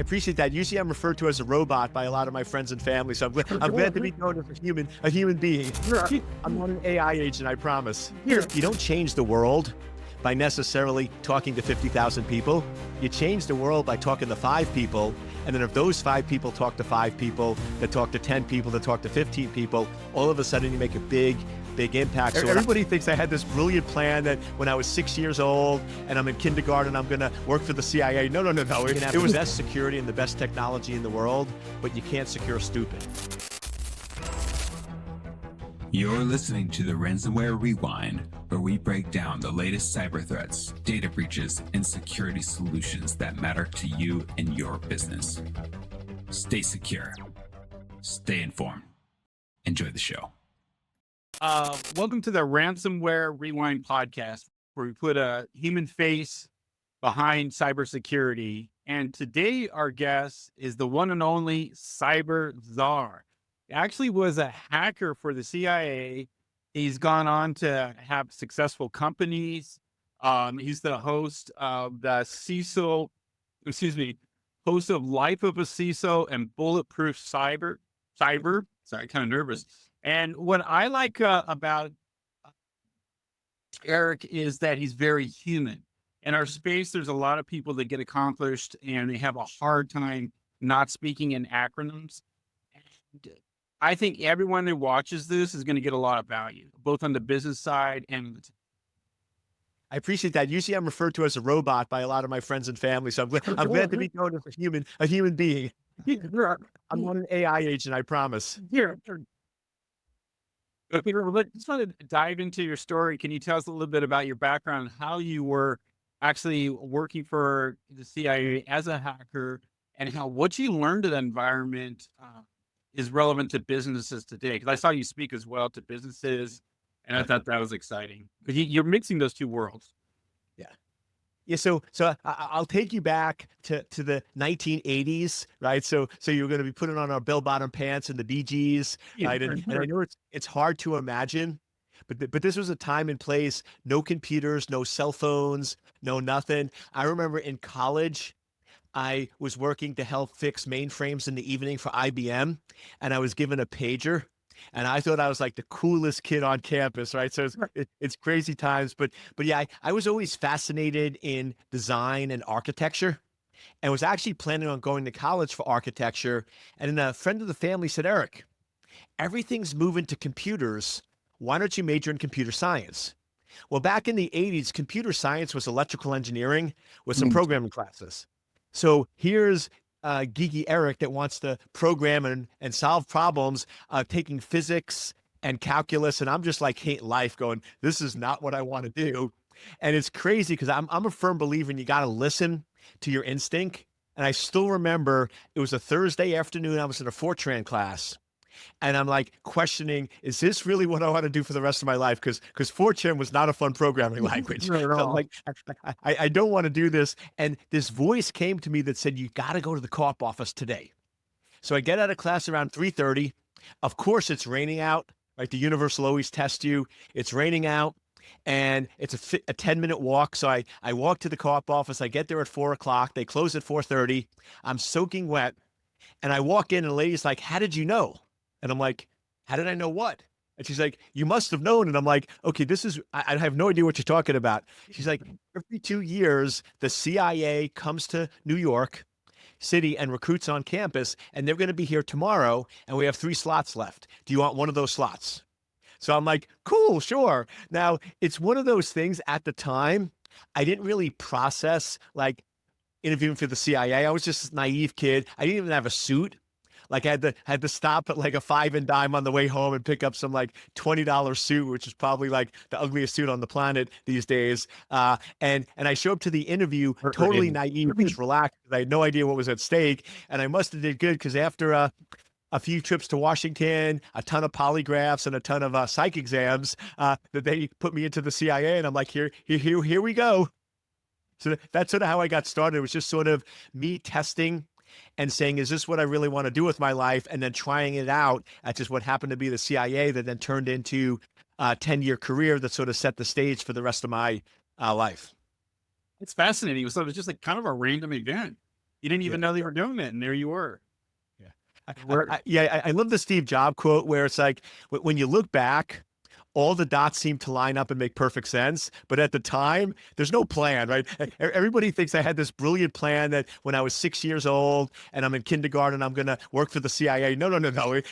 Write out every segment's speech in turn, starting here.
appreciate that. Usually I'm referred to as a robot by a lot of my friends and family, so I'm glad to be known as a human being. I'm not an AI agent, I promise. You don't change the world by necessarily talking to 50,000 people. You change the world by talking to 5 people, and then if those 5 people talk to 5 people, that talk to 10 people, that talk to 15 people, all of a sudden you make a big impact. So everybody thinks I had this brilliant plan that when I was 6 years old and I'm in kindergarten, I'm gonna work for the CIA. No. It was the best security and the best technology in the world, but you can't secure stupid. You're listening to the Ransomware Rewind, where we break down the latest cyber threats, data breaches, and security solutions that matter to you and your business. Stay secure. Stay informed. Enjoy the show. Welcome to the Ransomware Rewind podcast, where we put a human face behind cybersecurity. And today our guest is the one and only Cyber Czar. He actually was a hacker for the CIA. He's gone on to have successful companies. He's the host of the host of Life of a CISO and Bulletproof Cyber. Sorry, kind of nervous. And what I like about Eric is that he's very human. In our space, there's a lot of people that get accomplished and they have a hard time not speaking in acronyms. And I think everyone who watches this is going to get a lot of value, both on the business side and I appreciate that. Usually I'm referred to as a robot by a lot of my friends and family, so I'm glad to be known as a human being. I'm not an AI agent, I promise. Peter, I just want to dive into your story. Can you tell us a little bit about your background, how you were actually working for the CIA as a hacker, and how what you learned in that environment is relevant to businesses today? Because I saw you speak as well to businesses, and I thought that was exciting because you're mixing those two worlds. Yeah, so I'll take you back to the 1980s, right? So you're going to be putting on our bell-bottom pants and the BGs, right? And I know it's hard to imagine, but this was a time and place, no computers, no cell phones, no nothing. I remember in college, I was working to help fix mainframes in the evening for IBM, and I was given a pager. And I thought I was like the coolest kid on campus, right? So it's crazy times, but yeah, I was always fascinated in design and architecture, and was actually planning on going to college for architecture. And then a friend of the family said, Eric, everything's moving to computers. Why don't you major in computer science? Well, back in the 80s, computer science was electrical engineering with some programming classes. So here's geeky Eric that wants to program and solve problems, taking physics and calculus. And I'm just like hate life going, this is not what I want to do. And it's crazy because I'm a firm believer in you got to listen to your instinct. And I still remember it was a Thursday afternoon. I was in a Fortran class. And I'm like questioning, is this really what I want to do for the rest of my life? Because Fortran was not a fun programming language. So I'm like, I don't want to do this. And this voice came to me that said, you got to go to the co-op office today. So I get out of class around 3:30. Of course, it's raining out, right? The universe will always test you. It's raining out. And it's a 10-minute walk. So I walk to the co-op office. I get there at 4 o'clock. They close at 4:30. I'm soaking wet. And I walk in and the lady's like, how did you know? And I'm like, how did I know what? And she's like, you must have known. And I'm like, okay, I have no idea what you're talking about. She's like, every 2 years, the CIA comes to New York City and recruits on campus, and they're going to be here tomorrow. And we have 3 slots left. Do you want one of those slots? So I'm like, cool, sure. Now, it's one of those things at the time, I didn't really process like interviewing for the CIA. I was just a naive kid. I didn't even have a suit. Like I had to stop at like a 5 and dime on the way home and pick up some like $20 suit, which is probably like the ugliest suit on the planet these days. And I show up to the interview totally naive, just relaxed. I had no idea what was at stake, and I must have did good because after a few trips to Washington, a ton of polygraphs, and a ton of psych exams, that they put me into the CIA, and I'm like, here we go. So that's sort of how I got started. It was just sort of me testing and saying, is this what I really want to do with my life? And then trying it out at just what happened to be the CIA that then turned into a 10-year career that sort of set the stage for the rest of my life. It's fascinating. So it was just like kind of a random event. You didn't even know they were doing it, and there you were. I love the Steve Jobs quote where it's like, when you look back, all the dots seem to line up and make perfect sense. But at the time, there's no plan, right? Everybody thinks I had this brilliant plan that when I was 6 years old and I'm in kindergarten, I'm going to work for the CIA. No.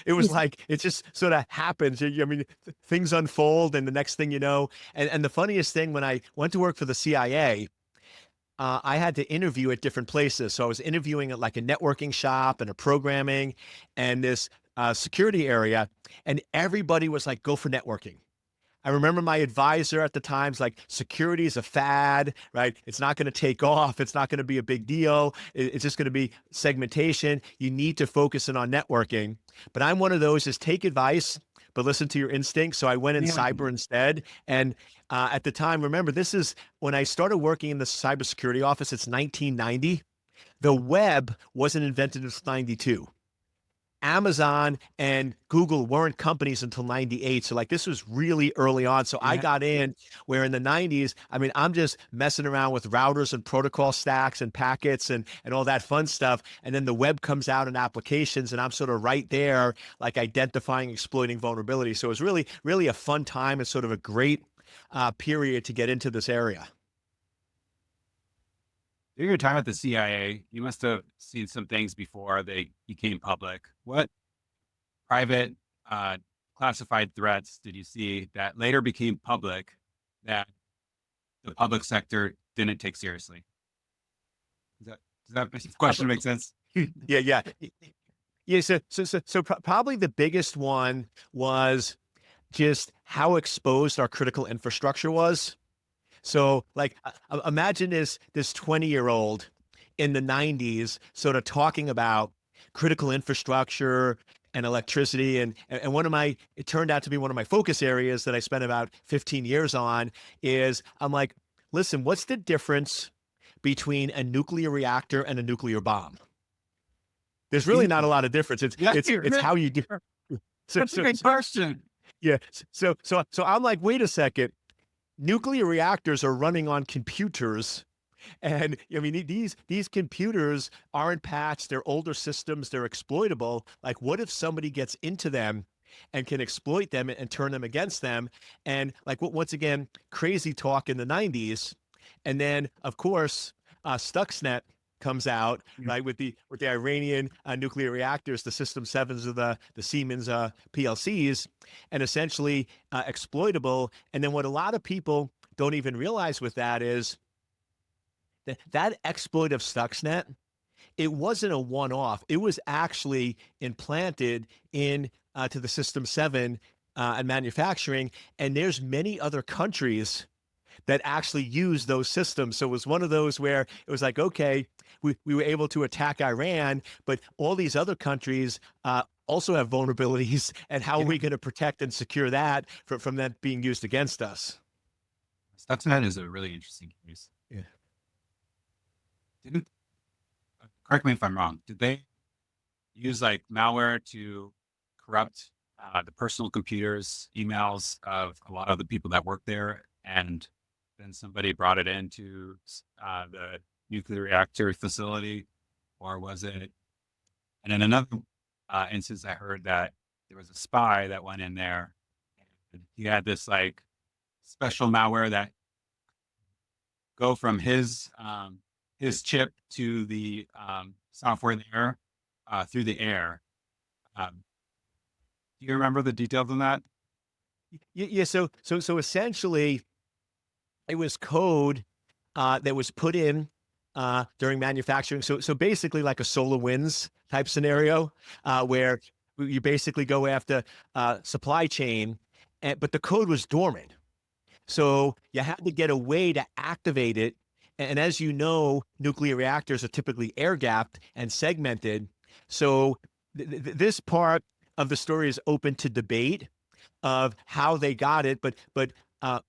It was like, it just sort of happens. I mean, things unfold and the next thing you know. And the funniest thing, when I went to work for the CIA, I had to interview at different places. So I was interviewing at like a networking shop and a programming and this security area. And everybody was like, go for networking. I remember my advisor at the time's like, security is a fad, right? It's not going to take off. It's not going to be a big deal. It's just going to be segmentation. You need to focus in on networking. But I'm one of those, is take advice, but listen to your instincts. So I went in cyber instead. And at the time, remember, this is when I started working in the cybersecurity office. It's 1990. The web wasn't invented until 92. Amazon and Google weren't companies until 98. So like this was really early on. So I got in where in the 90s, I mean, I'm just messing around with routers and protocol stacks and packets and all that fun stuff. And then the web comes out in applications and I'm sort of right there, like identifying, exploiting vulnerability. So it was really, really a fun time and sort of a great period to get into this area. During your time at the CIA, you must have seen some things before they became public. What private, classified threats did you see that later became public that the public sector didn't take seriously? Does that question make sense? Yeah. So probably the biggest one was just how exposed our critical infrastructure was. So like, imagine this 20-year-old in the 90s sort of talking about critical infrastructure and electricity. And it turned out to be one of my focus areas that I spent about 15 years on is I'm like, listen, what's the difference between a nuclear reactor and a nuclear bomb? There's really not a lot of difference. It's how you do. That's a good question. Yeah. So I'm like, wait a second. Nuclear reactors are running on computers. And I mean, these computers aren't patched. They're older systems. They're exploitable. Like, what if somebody gets into them and can exploit them and turn them against them? And like, once again, crazy talk in the 90s. And then, of course, Stuxnet comes out, right, with the Iranian nuclear reactors, the System 7s of the Siemens PLCs, and essentially exploitable. And then what a lot of people don't even realize with that is that exploit of Stuxnet, it wasn't a one-off. It was actually implanted in to the System 7 and manufacturing. And there's many other countries that actually use those systems. So it was one of those where it was like, okay, we were able to attack Iran, but all these other countries also have vulnerabilities. And how are we going to protect and secure that from that being used against us? Stuxnet is a really interesting case. Yeah. Correct me if I'm wrong, did they use like malware to corrupt the personal computers, emails of a lot of the people that work there, and then somebody brought it into the nuclear reactor facility, or was it? And in another instance, I heard that there was a spy that went in there. And he had this like special malware that go from his chip to the software there through the air. Do you remember the details on that? Yeah. So essentially, it was code that was put in during manufacturing. So basically like a SolarWinds type scenario where you basically go after supply chain, but the code was dormant. So you had to get a way to activate it. And as you know, nuclear reactors are typically air gapped and segmented. So this part of the story is open to debate of how they got it. But the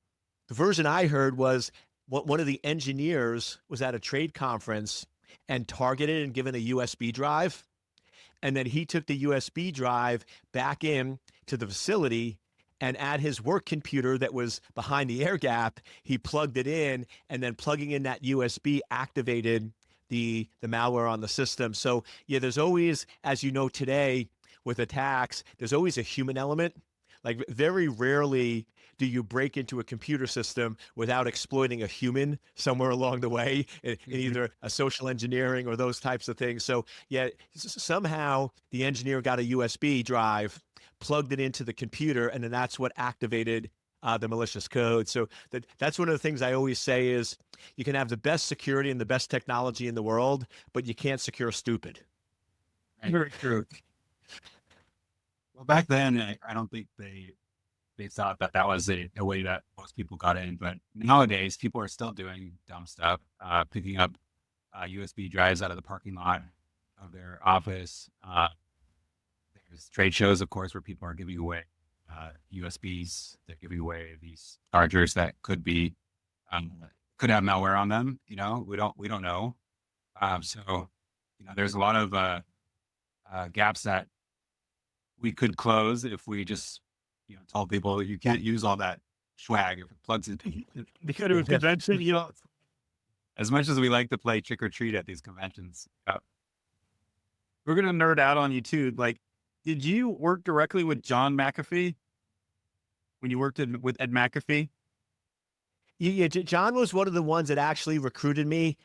version I heard was one of the engineers was at a trade conference and targeted and given a USB drive. And then he took the USB drive back in to the facility, and at his work computer that was behind the air gap, he plugged it in, and then plugging in that USB activated the malware on the system. So yeah, there's always, as you know today with attacks, there's always a human element. Like very rarely do you break into a computer system without exploiting a human somewhere along the way in either a social engineering or those types of things. So yeah, somehow the engineer got a USB drive, plugged it into the computer, and then that's what activated the malicious code. So that's one of the things I always say is you can have the best security and the best technology in the world, but you can't secure stupid. Very true. Well, back then, I don't think they thought that was a way that most people got in. But nowadays, people are still doing dumb stuff, picking up USB drives out of the parking lot of their office. There's trade shows, of course, where people are giving away USBs. They're giving away these chargers that could have malware on them. You know, we don't know. So, you know, there's a lot of gaps that we could close if we just, you know, told people you can't use all that swag if it plugs into Because it was convention, you know. as much as we like to play trick or treat at these conventions. We're gonna nerd out on you too. Like, did you work directly with John McAfee when you worked at McAfee? Yeah, John was one of the ones that actually recruited me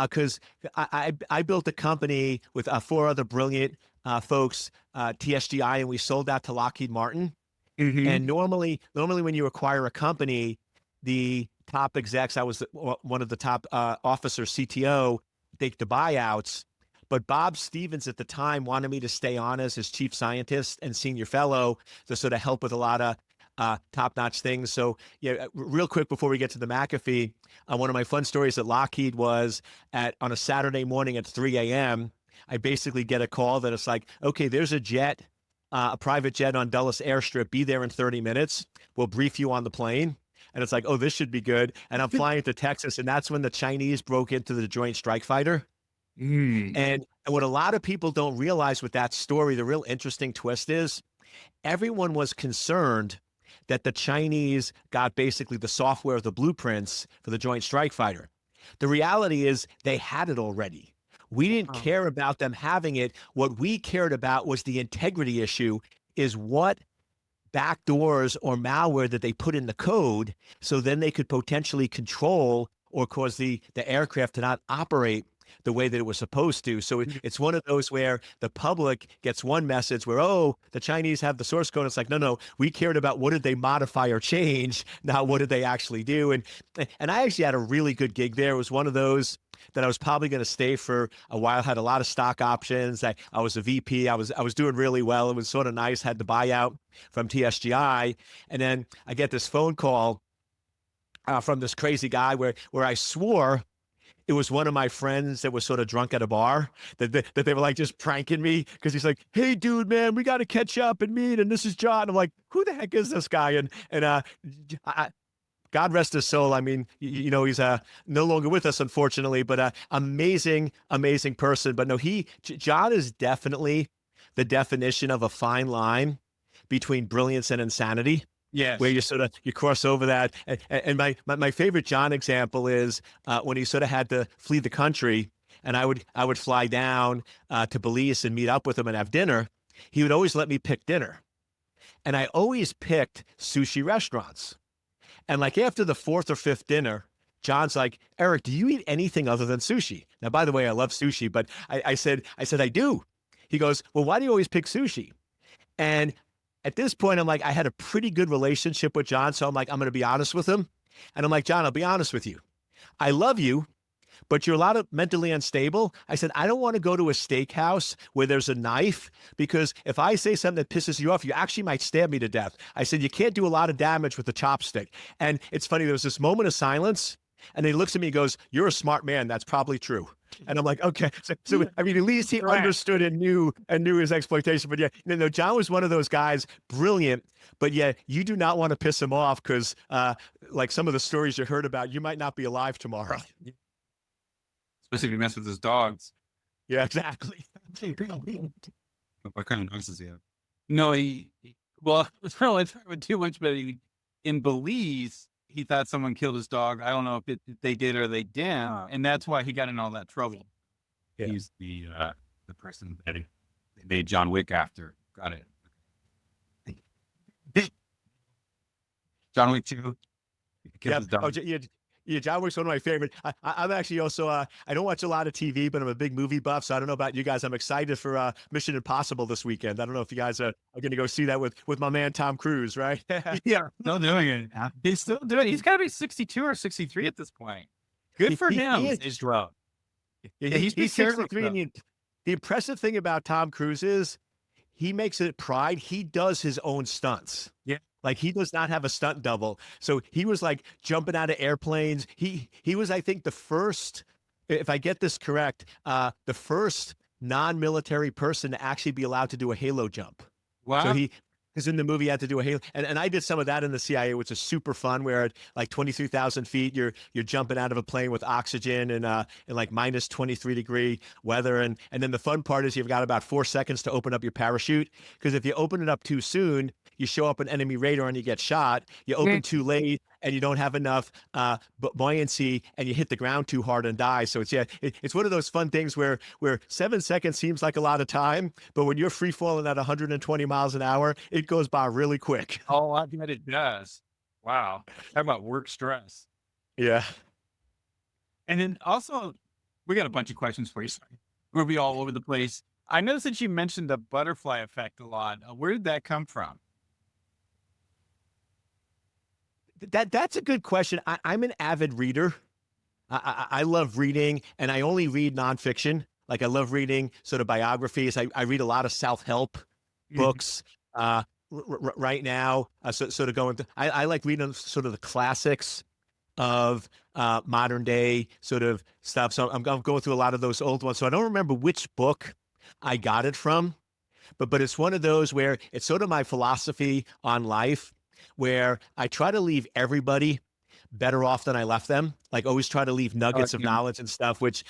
because I built a company with 4 other brilliant folks, TSGI, and we sold that to Lockheed Martin. And normally when you acquire a company, the top execs, I was one of the top officers, CTO, take the buyouts. But Bob Stevens at the time wanted me to stay on as his chief scientist and senior fellow to sort of help with a lot of top-notch things. So yeah, real quick before we get to the McAfee, one of my fun stories at Lockheed was on a Saturday morning at 3 a.m., I basically get a call that it's like, okay, there's a jet, a private jet on Dulles Airstrip. Be there in 30 minutes. We'll brief you on the plane. And it's like, oh, this should be good. And I'm flying to Texas, and that's when the Chinese broke into the Joint Strike Fighter. And what a lot of people don't realize with that story, the real interesting twist is everyone was concerned that the Chinese got basically the software of the blueprints for the Joint Strike Fighter. The reality is they had it already. We didn't care about them having it. What we cared about was the integrity issue, is what backdoors or malware that they put in the code, so then they could potentially control or cause the aircraft to not operate the way that it was supposed to. So it's one of those where the public gets one message where, oh, the Chinese have the source code. It's like, no, we cared about what did they modify or change, not what did they actually do. And I actually had a really good gig there. It was one of those that I was probably going to stay for a while, had a lot of stock options. I was a VP. I was doing really well. It was sort of nice, had the buyout from TSGI. And then I get this phone call from this crazy guy where I swore it was one of my friends that was sort of drunk at a bar, that they were like just pranking me, because he's like, hey, dude, man, we got to catch up and meet. And this is John. I'm like, who the heck is this guy? And God rest his soul. I mean, you know, he's no longer with us, unfortunately, but amazing person. But no, John is definitely the definition of a fine line between brilliance and insanity. Yes. Where you cross over that. And my favorite John example is when he sort of had to flee the country, and I would fly down to Belize and meet up with him and have dinner. He would always let me pick dinner. And I always picked sushi restaurants. And like after the 4th or 5th dinner, John's like, Eric, do you eat anything other than sushi? Now, by the way, I love sushi, but I said, I do. He goes, well, why do you always pick sushi? And at this point, I'm like, I had a pretty good relationship with John. So I'm like, I'm going to be honest with him. And I'm like, John, I'll be honest with you. I love you, but you're a lot of mentally unstable. I said, I don't want to go to a steakhouse where there's a knife, because if I say something that pisses you off, you actually might stab me to death. I said, you can't do a lot of damage with a chopstick. And it's funny, there was this moment of silence, and he looks at me and goes, you're a smart man. That's probably true. And I'm like, okay. So I mean, at least he understood and knew his exploitation. But yeah, no, John was one of those guys, brilliant. But yeah, you do not want to piss him off, because like some of the stories you heard about, you might not be alive tomorrow. Especially if you mess with his dogs. Yeah, exactly. What kind of dogs does he have? No, well, it's not too much, but in Belize, he thought someone killed his dog. I don't know if they did or they didn't. And that's why he got in all that trouble. Yeah. He's the person that they made John Wick after. Got it. John Wick 2. Yeah. Yeah. Yeah, John Wick's one of my favorite. I'm actually also, I don't watch a lot of TV, but I'm a big movie buff. So I don't know about you guys. I'm excited for Mission Impossible this weekend. I don't know if you guys are going to go see that with my man, Tom Cruise, right? Yeah, still doing it. He's still doing it. He's got to be 62 or 63 at this point. Good for him. He is. He's well. Yeah, he's 63. And the impressive thing about Tom Cruise is he makes it pride. He does his own stunts. Yeah. Like he does not have a stunt double. So he was like jumping out of airplanes. He was, I think, the first, if I get this correct, the first non-military person to actually be allowed to do a halo jump. Wow. So because in the movie, he had to do a halo. And I did some of that in the CIA, which is super fun, where at like 23,000 feet, you're jumping out of a plane with oxygen and like minus 23-degree weather. And then the fun part is you've got about 4 seconds to open up your parachute. Because if you open it up too soon, you show up an enemy radar and you get shot. You open too late and you don't have enough buoyancy and you hit the ground too hard and die. So it's one of those fun things where 7 seconds seems like a lot of time, but when you're free falling at 120 miles an hour, it goes by really quick. Oh, I bet it does. Wow. Talk about work stress. Yeah. And then also, we got a bunch of questions for you. Sorry. We'll be all over the place. I noticed that you mentioned the butterfly effect a lot. Where did that come from? That's a good question. I'm an avid reader. I love reading, and I only read nonfiction. Like I love reading sort of biographies. I read a lot of self-help books right now. Sort of going through, I like reading sort of the classics of modern day sort of stuff. So I'm going through a lot of those old ones. So I don't remember which book I got it from, but it's one of those where it's sort of my philosophy on life, where I try to leave everybody better off than I left them. Like always try to leave nuggets of knowledge and stuff, which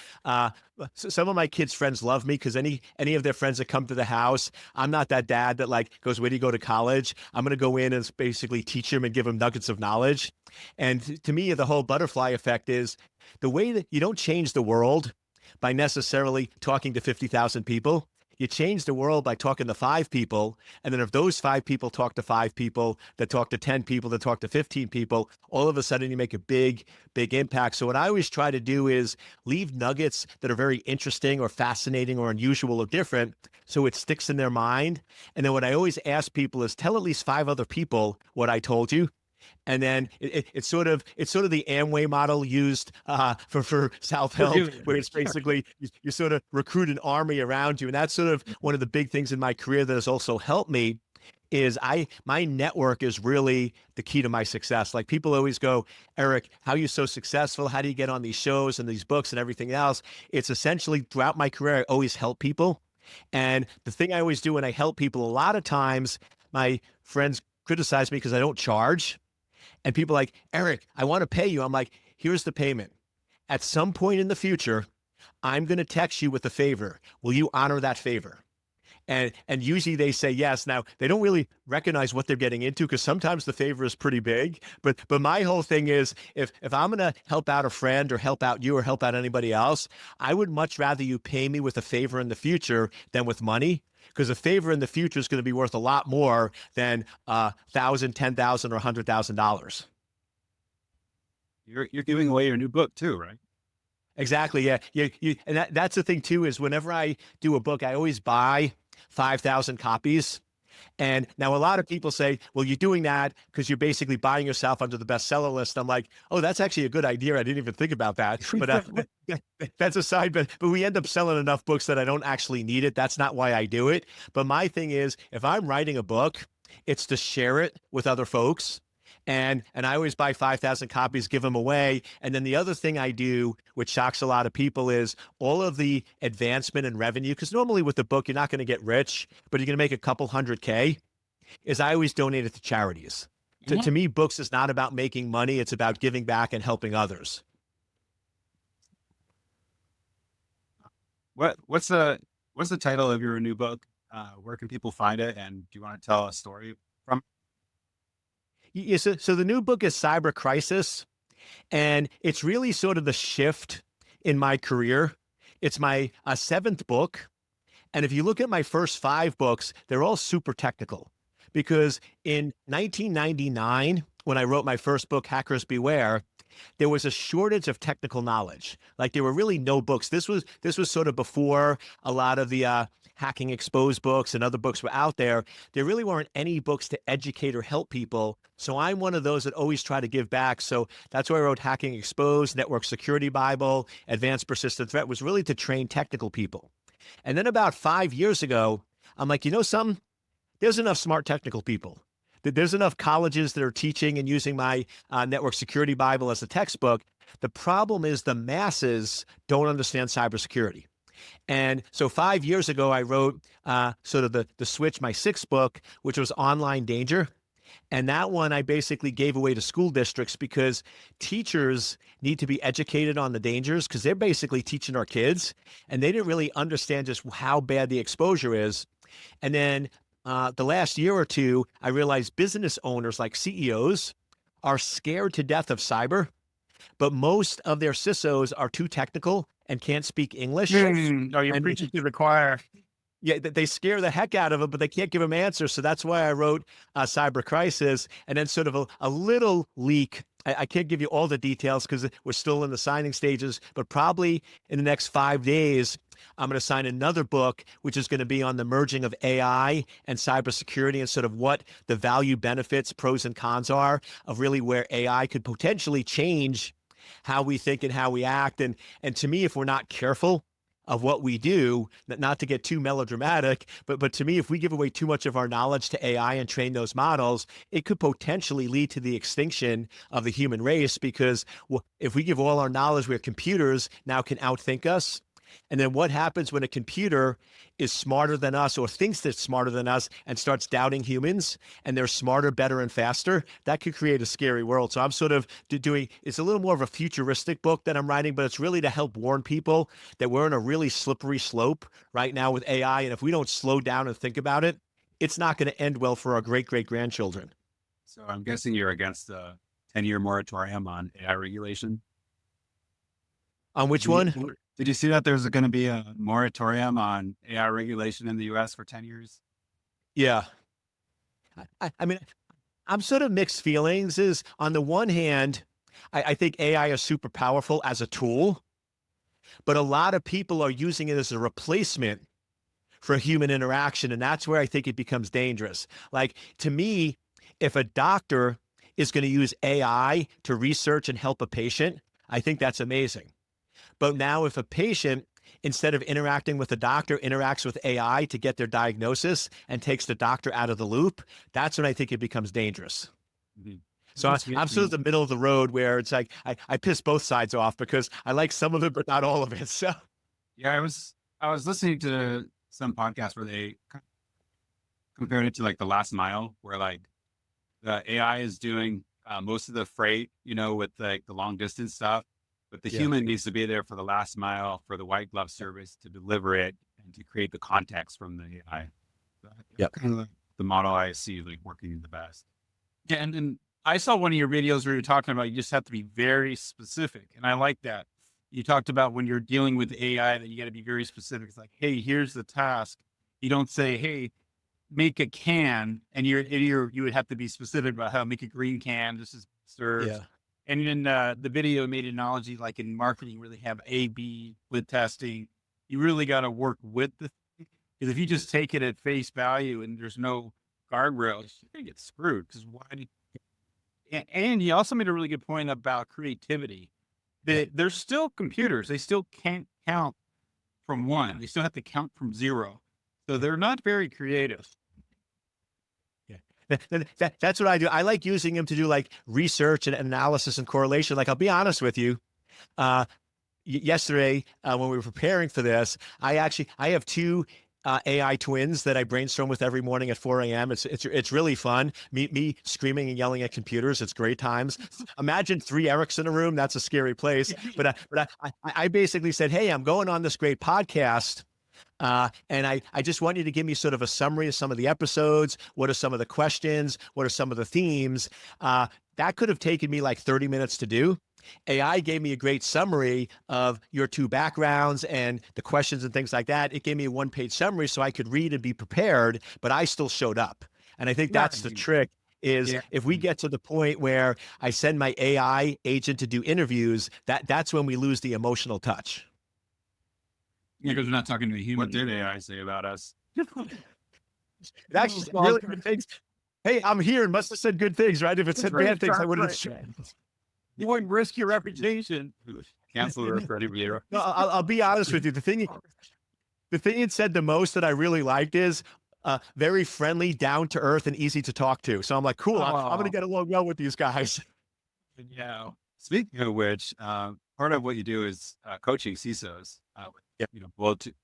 some of my kids' friends love me because any of their friends that come to the house, I'm not that dad that like goes, where do you go to college? I'm going to go in and basically teach them and give them nuggets of knowledge. And to me, the whole butterfly effect is the way that you don't change the world by necessarily talking to 50,000 people. You change the world by talking to 5 people. And then if those 5 people talk to 5 people, that talk to 10 people, that talk to 15 people, all of a sudden you make a big, big impact. So what I always try to do is leave nuggets that are very interesting or fascinating or unusual or different, so it sticks in their mind. And then what I always ask people is tell at least 5 other people what I told you. And then it's sort of the Amway model used for self-help, where it's basically you sort of recruit an army around you. And that's sort of one of the big things in my career that has also helped me is my network is really the key to my success. Like people always go, Eric, how are you so successful? How do you get on these shows and these books and everything else? It's essentially throughout my career, I always help people. And the thing I always do when I help people, a lot of times my friends criticize me because I don't charge. And people are like, Eric, I want to pay you. I'm like, here's the payment. At some point in the future, I'm going to text you with a favor. Will you honor that favor? And usually they say yes. Now, they don't really recognize what they're getting into because sometimes the favor is pretty big. But my whole thing is if I'm going to help out a friend or help out you or help out anybody else, I would much rather you pay me with a favor in the future than with money. Because a favor in the future is going to be worth a lot more than $1,000, $10,000, or $100,000. You're giving away your new book too, right? Exactly. Yeah. And that's the thing too, is whenever I do a book, I always buy 5,000 copies. And now a lot of people say, well, you're doing that because you're basically buying yourself under the bestseller list. I'm like, oh, that's actually a good idea. I didn't even think about that. But that's a side bet. But we end up selling enough books that I don't actually need it. That's not why I do it. But my thing is, if I'm writing a book, it's to share it with other folks. And I always buy 5,000 copies, give them away. And then the other thing I do, which shocks a lot of people, is all of the advancement and revenue. Because normally with the book, you're not going to get rich, but you're going to make a couple $100K, is I always donate it to charities. To me, books is not about making money. It's about giving back and helping others. What's the title of your new book? Where can people find it? And do you want to tell a story from? Yeah, so the new book is Cyber Crisis, and it's really sort of the shift in my career It's my seventh book. And if you look at my first 5 books, they're all super technical. Because in 1999, when I wrote my first book, Hackers Beware, there was a shortage of technical knowledge. Like there were really no books. This was sort of before a lot of the Hacking Exposed books and other books were out there. There really weren't any books to educate or help people. So I'm one of those that always try to give back. So that's why I wrote Hacking Exposed, Network Security Bible, Advanced Persistent Threat, was really to train technical people. And then about 5 years ago, I'm like, you know something? There's enough smart technical people. There's enough colleges that are teaching and using my Network Security Bible as a textbook. The problem is the masses don't understand cybersecurity. And so 5 years ago, I wrote sort of the Switch, my 6th book, which was Online Danger. And that one I basically gave away to school districts because teachers need to be educated on the dangers because they're basically teaching our kids and they didn't really understand just how bad the exposure is. And then the last year or two, I realized business owners like CEOs are scared to death of cyber, but most of their CISOs are too technical and can't speak English. You're preaching to the choir. Yeah, they scare the heck out of them, but they can't give them answers. So that's why I wrote Cyber Crisis, and then sort of a little leak. I can't give you all the details because we're still in the signing stages, but probably in the next 5 days, I'm going to sign another book, which is going to be on the merging of AI and cybersecurity and sort of what the value benefits, pros and cons are of really where AI could potentially change how we think and how we act. And to me, if we're not careful of what we do, not to get too melodramatic, but to me, if we give away too much of our knowledge to AI and train those models, it could potentially lead to the extinction of the human race because if we give all our knowledge where computers now can outthink us, and then what happens when a computer is smarter than us or thinks that's smarter than us and starts doubting humans and they're smarter, better, and faster? That could create a scary world. So I'm sort of doing, it's a little more of a futuristic book that I'm writing, but it's really to help warn people that we're in a really slippery slope right now with AI. And if we don't slow down and think about it, it's not going to end well for our great-great-grandchildren. So I'm guessing you're against a 10-year moratorium on AI regulation. On which one? Did you see that there's going to be a moratorium on AI regulation in the US for 10 years? Yeah. I mean, I'm sort of mixed feelings. Is on the one hand, I think AI is super powerful as a tool, but a lot of people are using it as a replacement for human interaction. And that's where I think it becomes dangerous. Like to me, if a doctor is going to use AI to research and help a patient, I think that's amazing. But now if a patient, instead of interacting with the doctor, interacts with AI to get their diagnosis and takes the doctor out of the loop, that's when I think it becomes dangerous. Mm-hmm. So I'm sort of the middle of the road where it's like, I piss both sides off because I like some of it, but not all of it. So yeah, I was listening to some podcast where they compared it to like the last mile, where like the AI is doing most of the freight, with like the long distance stuff. But the human needs to be there for the last mile, for the white glove service to deliver it and to create the context from the AI. Yep. Kind of like the model I see like working the best. Yeah, and then I saw one of your videos where you're talking about you just have to be very specific, and I like that. You talked about when you're dealing with AI that you got to be very specific. It's like, hey, here's the task. You don't say, hey, make a can, and you would have to be specific about how make a green can. This is served. yeah. And then the video made an analogy like in marketing where they have A/B with testing. You really got to work with the thing, because if you just take it at face value and there's no guardrails, you're gonna get screwed. Because and you also made a really good point about creativity. They're still computers. They still can't count from 1. They still have to count from 0. So they're not very creative. That's what I do. I like using them to do like research and analysis and correlation. Like, I'll be honest with you. Yesterday, when we were preparing for this, I have 2 AI twins that I brainstorm with every morning at 4 a.m. It's really fun. Me screaming and yelling at computers. It's great times. Imagine 3 Erics in a room. That's a scary place. But I basically said, hey, I'm going on this great podcast. And I just want you to give me sort of a summary of some of the episodes. What are some of the questions? What are some of the themes? That could have taken me like 30 minutes to do. AI gave me a great summary of your two backgrounds and the questions and things like that. It gave me a one-page summary so I could read and be prepared, but I still showed up. And I think that's the trick is if we get to the point where I send my AI agent to do interviews, that's when we lose the emotional touch. Yeah, because we're not talking to a human. What did AI say about us? It actually said really good things. Hey, I'm here and must have said good things, right? If it said bad things, I wouldn't have said. You wouldn't risk your reputation. Cancel the Freddie Vieira. No, I'll be honest with you. The thing it said the most that I really liked is very friendly, down to earth, and easy to talk to. So I'm like, cool. I'm going to get along well with these guys. Yeah. Speaking of which, part of what you do is coaching CISOs.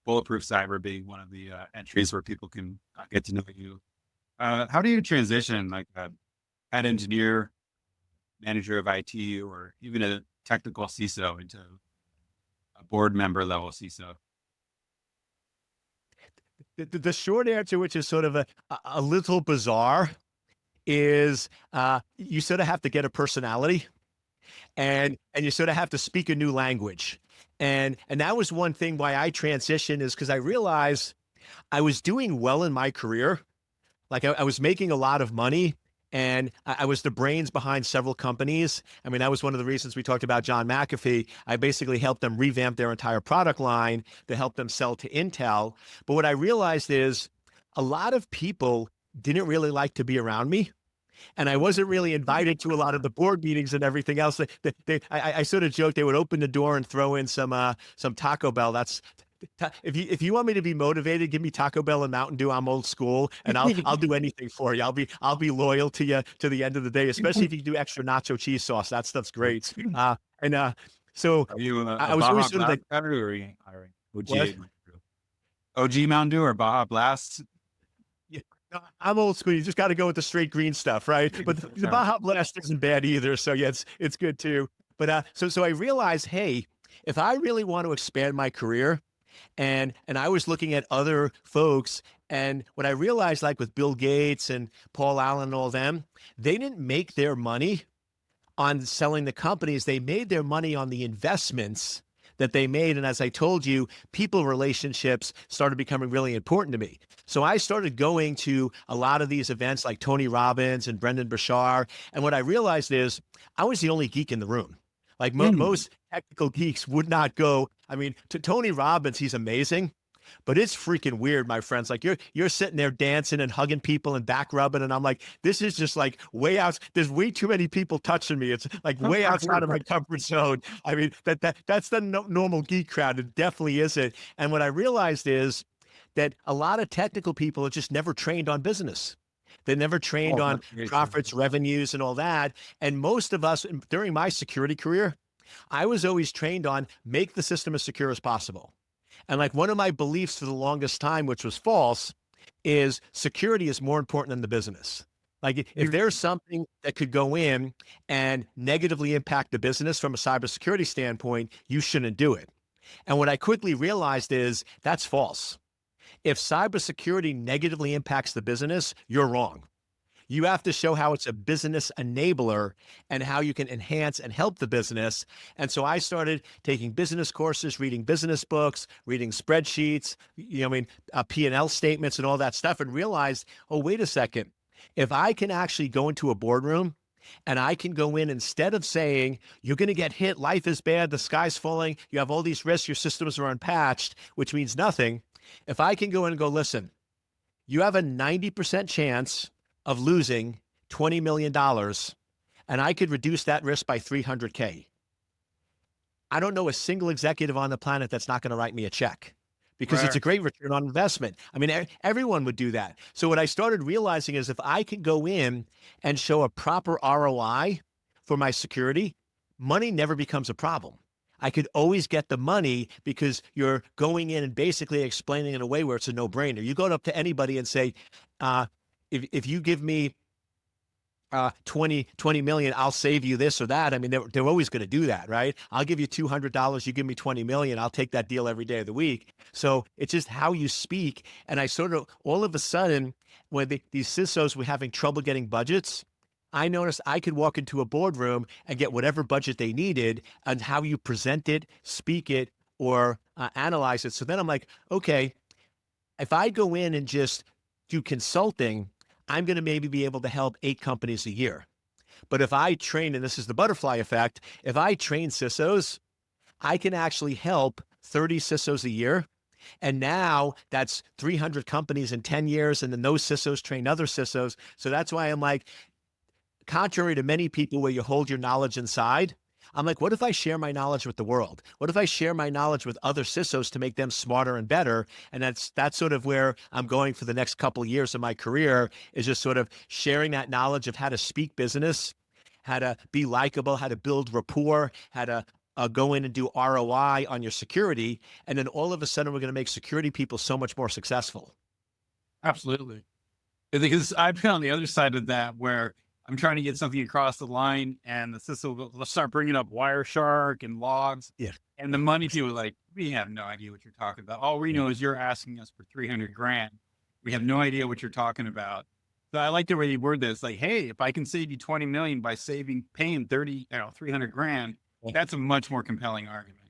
Bulletproof cyber being one of the entries where people can get to know you. How do you transition like a head engineer, manager of IT, or even a technical CISO into a board member level CISO? The short answer, which is sort of a little bizarre, is you sort of have to get a personality, and you sort of have to speak a new language. And that was one thing why I transitioned, is because I realized I was doing well in my career. Like I was making a lot of money, and I was the brains behind several companies. I mean, that was one of the reasons we talked about John McAfee. I basically helped them revamp their entire product line to help them sell to Intel. But what I realized is a lot of people didn't really like to be around me. And I wasn't really invited to a lot of the board meetings and everything else. I sort of joked they would open the door and throw in some Taco Bell. If you want me to be motivated, give me Taco Bell and Mountain Dew. I'm old school, and I'll do anything for you. I'll be loyal to you to the end of the day, especially if you do extra nacho cheese sauce. That stuff's great. So Are you I was always sort of like, or are you hiring OG Mountain Dew or Baja Blast? no, I'm old school. You just got to go with the straight green stuff, right? But the Baja Blast isn't bad either. So yeah, it's good too. But so I realized, hey, if I really want to expand my career, and I was looking at other folks, and what I realized, like with Bill Gates and Paul Allen and all them, they didn't make their money on selling the companies. They made their money on the investments that they made. And as I told you, people relationships started becoming really important to me. So I started going to a lot of these events like Tony Robbins and Brendan Burchard. And what I realized is I was the only geek in the room. Like most technical geeks would not go. I mean, to Tony Robbins, he's amazing, but it's freaking weird, my friends. Like you're sitting there dancing and hugging people and back rubbing, and I'm like, this is just like way out. There's way too many people touching me. It's like way outside of my comfort zone. I mean, that's the normal geek crowd. It definitely isn't. And what I realized is that a lot of technical people are just never trained on business. They never trained on profits, revenues, and all that. And most of us, during my security career, I was always trained on make the system as secure as possible. And like one of my beliefs for the longest time, which was false, is security is more important than the business. Like if there's something that could go in and negatively impact the business from a cybersecurity standpoint, you shouldn't do it. And what I quickly realized is that's false. If cybersecurity negatively impacts the business, you're wrong. You have to show how it's a business enabler and how you can enhance and help the business. And so I started taking business courses, reading business books, reading spreadsheets, P&L statements and all that stuff, and realized, oh, wait a second. If I can actually go into a boardroom and I can go in, instead of saying, you're going to get hit, life is bad, the sky's falling, you have all these risks, your systems are unpatched, which means nothing. If I can go in and go, listen, you have a 90% chance of losing $20 million, and I could reduce that risk by $300K. I don't know a single executive on the planet that's not going to write me a check because it's a great return on investment. I mean, everyone would do that. So what I started realizing is if I can go in and show a proper ROI for my security, money never becomes a problem. I could always get the money because you're going in and basically explaining in a way where it's a no-brainer. You go up to anybody and say, if you give me 20 million, I'll save you this or that. I mean, they're always going to do that, right? I'll give you $200. You give me 20 million. I'll take that deal every day of the week. So it's just how you speak. And I sort of, all of a sudden, when these CISOs were having trouble getting budgets, I noticed I could walk into a boardroom and get whatever budget they needed and how you present it, speak it, or analyze it. So then I'm like, okay, if I go in and just do consulting, I'm going to maybe be able to help 8 companies a year. But if I train, and this is the butterfly effect, if I train CISOs, I can actually help 30 CISOs a year. And now that's 300 companies in 10 years. And then those CISOs train other CISOs. So that's why I'm like, contrary to many people where you hold your knowledge inside, I'm like, what if I share my knowledge with the world? What if I share my knowledge with other CISOs to make them smarter and better? And that's sort of where I'm going for the next couple of years of my career, is just sort of sharing that knowledge of how to speak business, how to be likable, how to build rapport, how to go in and do ROI on your security. And then all of a sudden, we're going to make security people so much more successful. Absolutely. Because I've been on the other side of that, where I'm trying to get something across the line and the CISO will start bringing up Wireshark and logs. Yeah. And the money people are like, we have no idea what you're talking about. All we know is you're asking us for 300 grand. We have no idea what you're talking about. So I like the way you word this, like, hey, if I can save you 20 million by paying 300 grand, that's a much more compelling argument,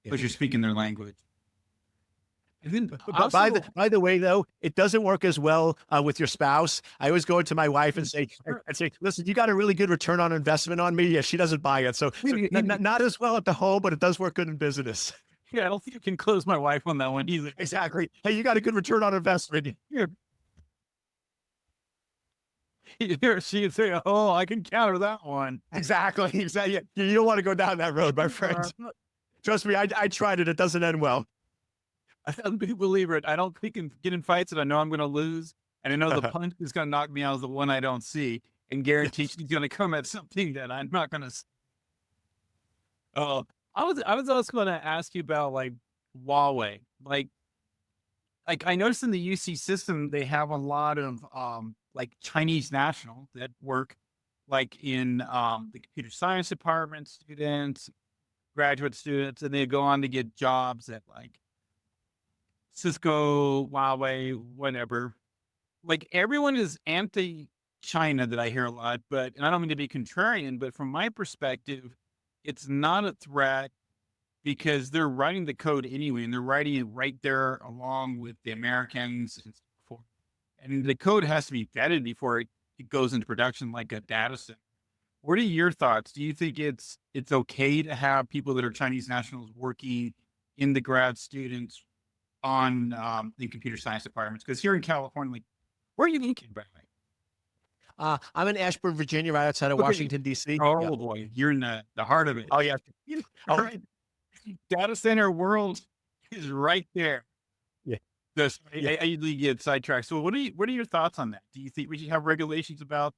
because you're speaking their language. And then by the way, though, it doesn't work as well with your spouse. I always go into my wife and say, listen, you got a really good return on investment on me. Yeah, she doesn't buy it. So not as well at the home, but it does work good in business. Yeah, I don't think you can close my wife on that one either. Exactly. Hey, you got a good return on investment. Here, she would say, oh, I can counter that one. Exactly. Exactly. You don't want to go down that road, my friend. Trust me, I tried it. It doesn't end well. I'm a big believer. I don't think in get in fights that I know I'm going to lose. And I know the punch is going to knock me out is the one I don't see, and guarantee she's going to come at something that I'm not going to see. Oh, I was also going to ask you about like Huawei. Like I noticed in the UC system, they have a lot of like Chinese nationals that work like in the computer science department, students, graduate students, and they go on to get jobs at like Cisco, Huawei, whatever. Like everyone is anti-China that I hear a lot, and I don't mean to be contrarian, but from my perspective, it's not a threat because they're writing the code anyway, and they're writing it right there along with the Americans and so forth. And the code has to be vetted before it goes into production, like a data center. What are your thoughts? Do you think it's okay to have people that are Chinese nationals working in the grad students on the computer science departments? Because here in California, like, where are you thinking, by the way? I'm in Ashburn, Virginia, right outside of Washington, D.C. Oh, boy. You're in the heart of it. Oh, yeah. All right. Data center world is right there. Yeah. I usually get sidetracked. So what are your thoughts on that? Do you think we should have regulations about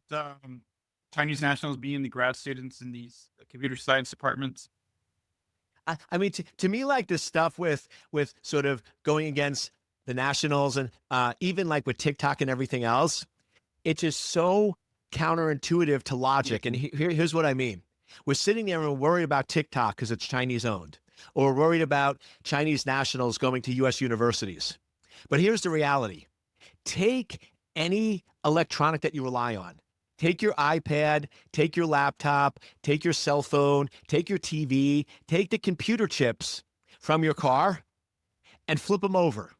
Chinese nationals being the grad students in these computer science departments? I mean, to me, like this stuff with sort of going against the nationals and even like with TikTok and everything else, it's just so counterintuitive to logic. And here's what I mean. We're sitting there and we're worried about TikTok because it's Chinese owned, or we're worried about Chinese nationals going to US universities. But here's the reality. Take any electronic that you rely on. Take your iPad, take your laptop, take your cell phone, take your TV, take the computer chips from your car and flip them over.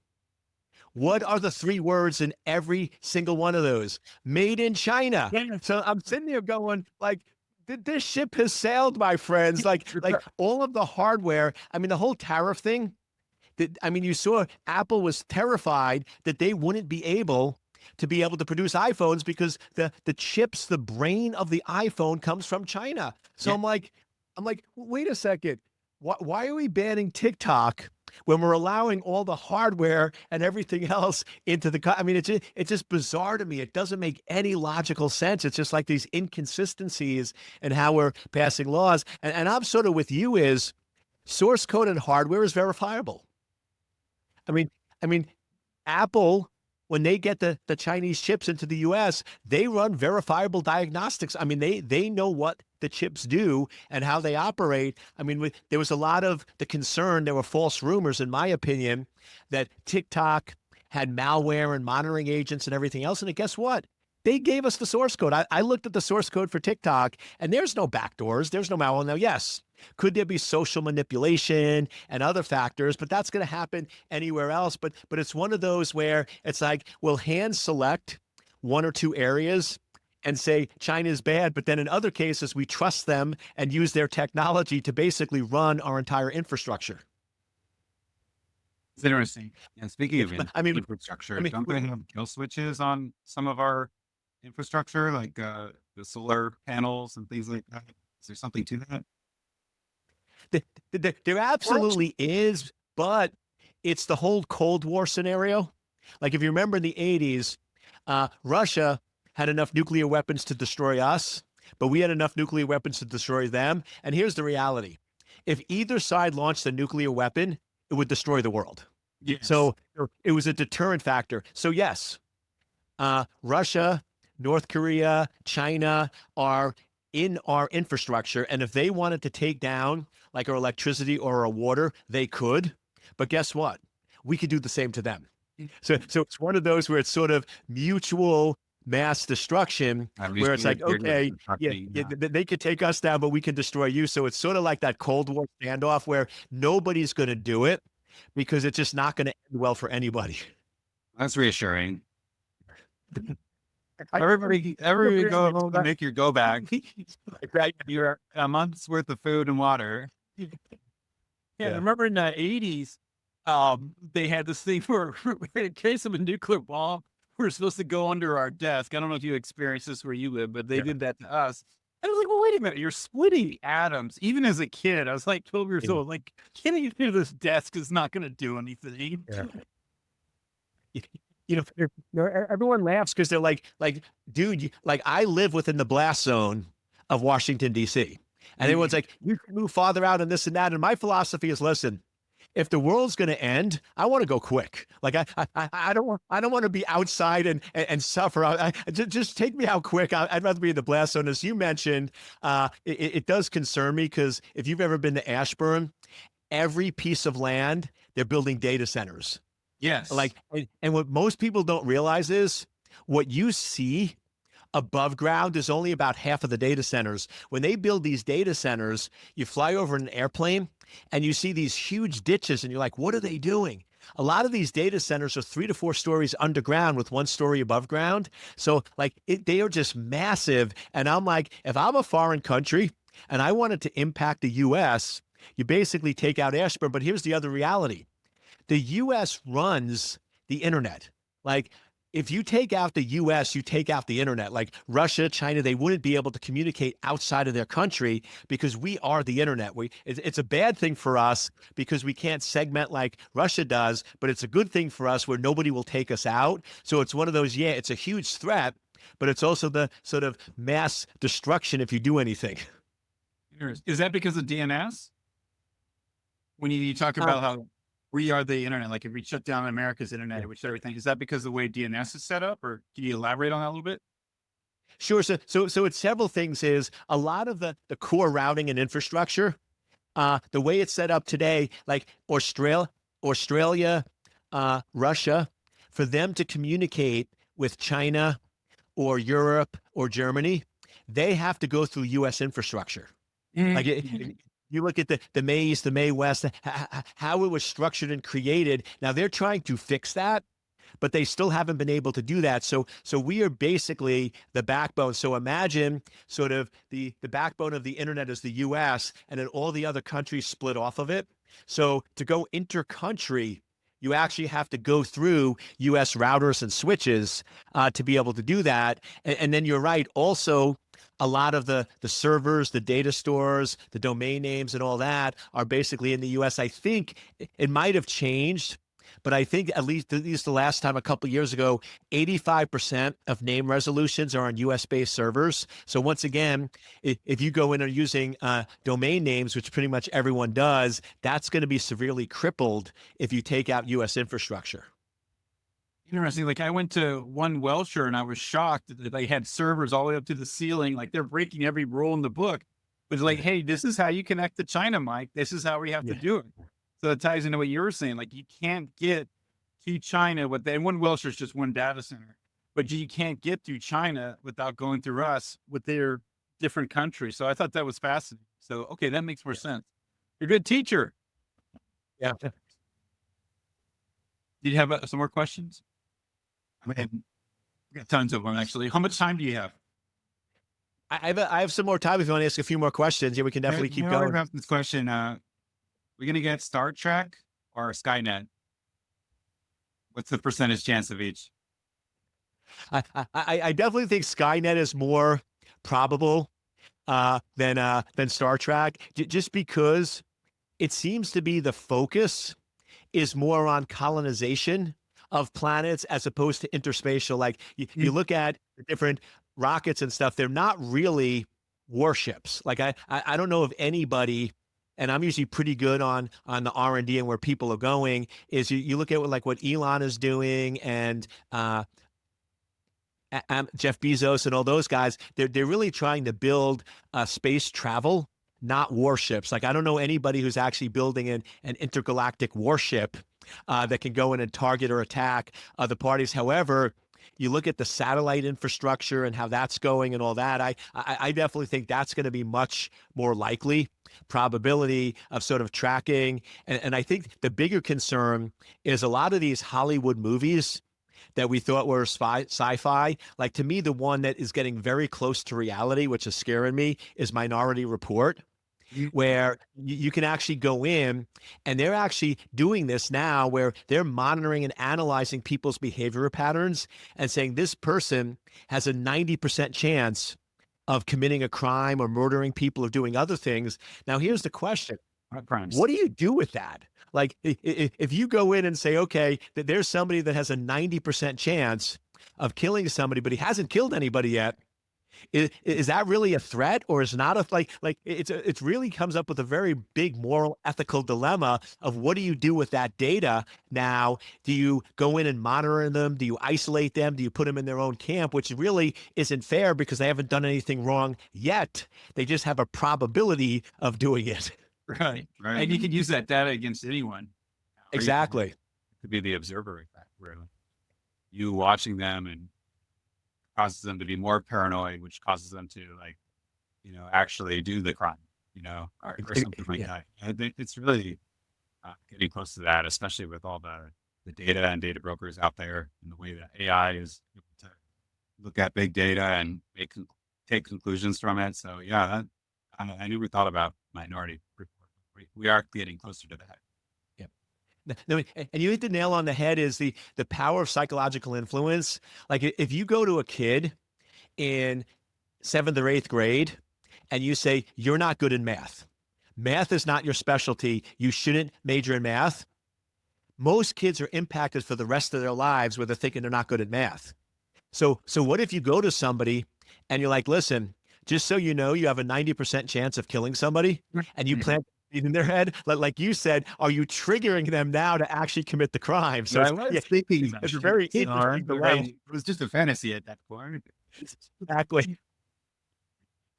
What are the 3 words in every single one of those? Made in China. Yeah. So I'm sitting there going like, this ship has sailed, my friends. Like all of the hardware. I mean, the whole tariff thing. You saw Apple was terrified that they wouldn't be able to produce iPhones because the chips, the brain of the iPhone comes from China. So yeah. I'm like, wait a second. Why are we banning TikTok when we're allowing all the hardware and everything else into the? I mean, it's just bizarre to me. It doesn't make any logical sense. It's just like these inconsistencies in how we're passing laws. And I'm sort of with you is source code and hardware is verifiable. I mean, Apple, when they get the Chinese chips into the US, they run verifiable diagnostics. I mean, they know what the chips do and how they operate. I mean, there was a lot of the concern, there were false rumors, in my opinion, that TikTok had malware and monitoring agents and everything else. And guess what? They gave us the source code. I looked at the source code for TikTok, and there's no backdoors. There's no malware. Now, yes, could there be social manipulation and other factors? But that's going to happen anywhere else. But it's one of those where it's like we'll hand select one or two areas and say China is bad, but then in other cases we trust them and use their technology to basically run our entire infrastructure. It's interesting. And speaking of infrastructure, I mean, don't they have kill switches on some of our infrastructure, like the solar panels and things like that? Is there something to that? There absolutely is, but it's the whole Cold War scenario. Like if you remember in the 80s, Russia had enough nuclear weapons to destroy us, but we had enough nuclear weapons to destroy them. And here's the reality. If either side launched a nuclear weapon, it would destroy the world. Yes. So it was a deterrent factor. So yes, Russia, North Korea, China are in our infrastructure. And if they wanted to take down like our electricity or our water, they could. But guess what? We could do the same to them. So it's one of those where it's sort of mutual mass destruction, where it's like, okay, they could take us down, but we can destroy you. So it's sort of like that Cold War standoff where nobody's going to do it because it's just not going to end well for anybody. That's reassuring. Everybody go home and make your go bag. You're a month's worth of food and water. Yeah. I remember in the 80s, they had this thing where in case of a nuclear bomb, we're supposed to go under our desk. I don't know if you experienced this where you live, but they did that to us. And I was like, well, wait a minute, you're splitting atoms. Even as a kid, I was like 12 years old, like, getting into this desk is not going to do anything. You know, everyone laughs because they're like, dude, like I live within the blast zone of Washington, D.C. And everyone's like, you can move farther out and this and that. And my philosophy is, listen, if the world's going to end, I want to go quick. Like I don't want to be outside and suffer. Just take me out quick. I'd rather be in the blast zone. As you mentioned, it does concern me because if you've ever been to Ashburn, every piece of land, they're building data centers. Yes. Like, and what most people don't realize is what you see above ground is only about half of the data centers. When they build these data centers, you fly over in an airplane and you see these huge ditches and you're like, what are they doing? A lot of these data centers are 3 to 4 stories underground with 1 story above ground. So like they are just massive. And I'm like, if I'm a foreign country and I wanted to impact the US, you basically take out Ashburn. But here's the other reality. The US runs the internet. Like if you take out the US, you take out the internet. Like Russia, China, they wouldn't be able to communicate outside of their country because we are the internet. It's a bad thing for us because we can't segment like Russia does, but it's a good thing for us where nobody will take us out. So it's one of those, it's a huge threat, but it's also the sort of mass destruction if you do anything. Is that because of DNS? When you talk about how we are the internet, like if we shut down America's internet, which everything, is that because of the way DNS is set up, or can you elaborate on that a little bit? Sure. So it's several things. Is a lot of the core routing and infrastructure, the way it's set up today, like Australia, Russia, for them to communicate with China or Europe or Germany, they have to go through U.S. infrastructure. Like you look at the May East, the May West, how it was structured and created. Now they're trying to fix that, but they still haven't been able to do that. So we are basically the backbone. So imagine sort of the backbone of the internet is the US, and then all the other countries split off of it. So to go inter-country, you actually have to go through US routers and switches to be able to do that. And then you're right. Also, a lot of the servers, the data stores, the domain names and all that are basically in the US. I think it might have changed, but I think at least the last time a couple of years ago, 85% of name resolutions are on US-based servers. So once again, if you go in and using domain names, which pretty much everyone does, that's going to be severely crippled if you take out US infrastructure. Interesting. Like I went to one Welsher and I was shocked that they had servers all the way up to the ceiling. Like they're breaking every rule in the book. But it's like, hey, this is how you connect to China, Mike. This is how we have to do it. So it ties into what you were saying. Like you can't get to China with that. One Welsher is just one data center. but you can't get through China without going through us with their different countries. So I thought that was fascinating. So, okay, that makes more sense. You're a good teacher. Yeah. Did you have some more questions? I mean, We got tons of them, actually. How much time do you have? I have some more time if you want to ask a few more questions. Yeah, we can definitely keep going. About this question. We're gonna get Star Trek or Skynet. What's the percentage chance of each? I definitely think Skynet is more probable than Star Trek, just because it seems to be the focus is more on colonization of planets as opposed to interspatial. Like you look at the different rockets and stuff, they're not really warships. Like I don't know of anybody, and I'm usually pretty good on the R&D and where people are going, is you look at what Elon is doing and Jeff Bezos and all those guys, they're really trying to build space travel, not warships. Like I don't know anybody who's actually building an intergalactic warship that can go in and target or attack other parties. However, you look at the satellite infrastructure and how that's going and all that. I definitely think that's going to be much more likely probability of sort of tracking. And I think the bigger concern is a lot of these Hollywood movies that we thought were sci-fi. Like to me, the one that is getting very close to reality, which is scaring me, is Minority Report, where you can actually go in and they're actually doing this now where they're monitoring and analyzing people's behavioral patterns and saying this person has a 90% chance of committing a crime or murdering people or doing other things. Now, here's the question. Crimes. What do you do with that? Like if you go in and say, okay, that there's somebody that has a 90% chance of killing somebody, but he hasn't killed anybody yet, is that really a threat or is not it really comes up with a very big moral ethical dilemma of what do you do with that data now? Do you go in and monitor them? Do you isolate them? Do you put them in their own camp, which really isn't fair because they haven't done anything wrong yet. They just have a probability of doing it. Right. And you can use that data against anyone. Exactly. It could be the observer effect, really. You watching them and causes them to be more paranoid, which causes them to actually do the crime, or something like that. I think it's really getting close to that, especially with all the data and data brokers out there and the way that AI is able to look at big data and take conclusions from it. So yeah, I never thought about Minority Report. We are getting closer to that. No, and you hit the nail on the head is the power of psychological influence. Like if you go to a kid in 7th or 8th grade and you say, you're not good in math. Math is not your specialty. You shouldn't major in math. Most kids are impacted for the rest of their lives where they're thinking they're not good at math. So what if you go to somebody and you're like, listen, just so you know, you have a 90% chance of killing somebody and you plant in their head, like you said, are you triggering them now to actually commit the crime? So I was thinking it's very interesting. It was just a fantasy at that point. Exactly.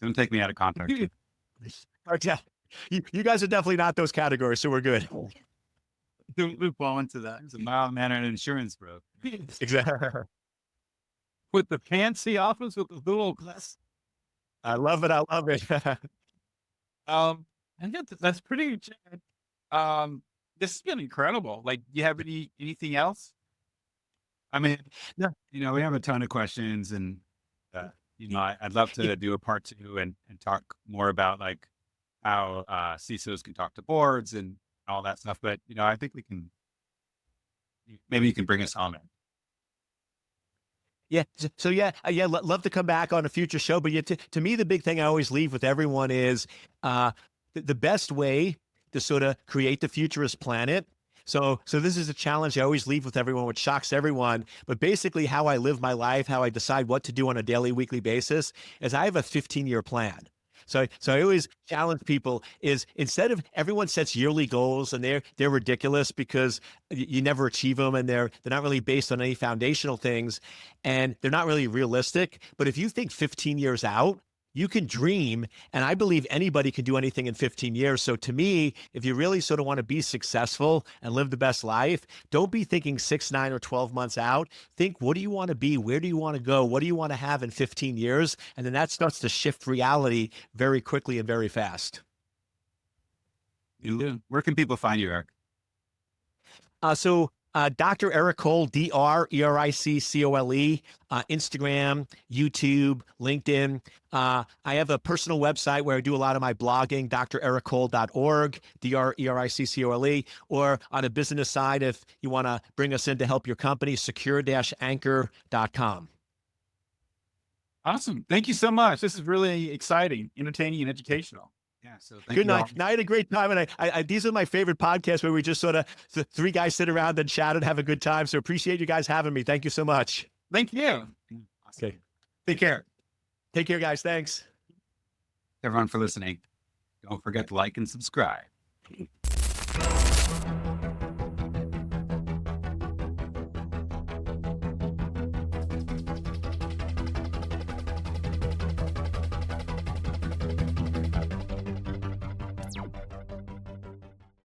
Don't take me out of context. You guys are definitely not those categories, so we're good. Don't fall into that. It's a mild-mannered insurance broker. Exactly. With the fancy office with the little glass. I love it. I love it. And that's pretty. This has been incredible. Like, do you have anything else? I mean, we have a ton of questions, and I'd love to do a part 2 and talk more about like how CISOs can talk to boards and all that stuff. But I think maybe you can bring us home. Yeah. So love to come back on a future show. But to me, the big thing I always leave with everyone is the best way to sort of create the future is plan it. So this is a challenge I always leave with everyone, which shocks everyone. But basically how I live my life, how I decide what to do on a daily, weekly basis is I have a 15-year plan. So I always challenge people is instead of everyone sets yearly goals and they're ridiculous because you never achieve them and they're not really based on any foundational things and they're not really realistic. But if you think 15 years out, you can dream, and I believe anybody can do anything in 15 years. So to me, if you really sort of want to be successful and live the best life, don't be thinking 6, 9, or 12 months out. Think, what do you want to be? Where do you want to go? What do you want to have in 15 years? And then that starts to shift reality very quickly and very fast. Where can people find you, Eric? Dr. Eric Cole, DrEriccole, Instagram, YouTube, LinkedIn. I have a personal website where I do a lot of my blogging, drericcole.org, DrEriccole, or on a business side, if you want to bring us in to help your company, secure-anchor.com. Awesome. Thank you so much. This is really exciting, entertaining, and educational. Yeah. So Good night. I had a great time. And I these are my favorite podcasts where we just sort of, the three guys sit around and chat and have a good time. So appreciate you guys having me. Thank you so much. Thank you. Okay. Take care. Take care, guys. Thanks. Everyone for listening. Don't forget to like and subscribe.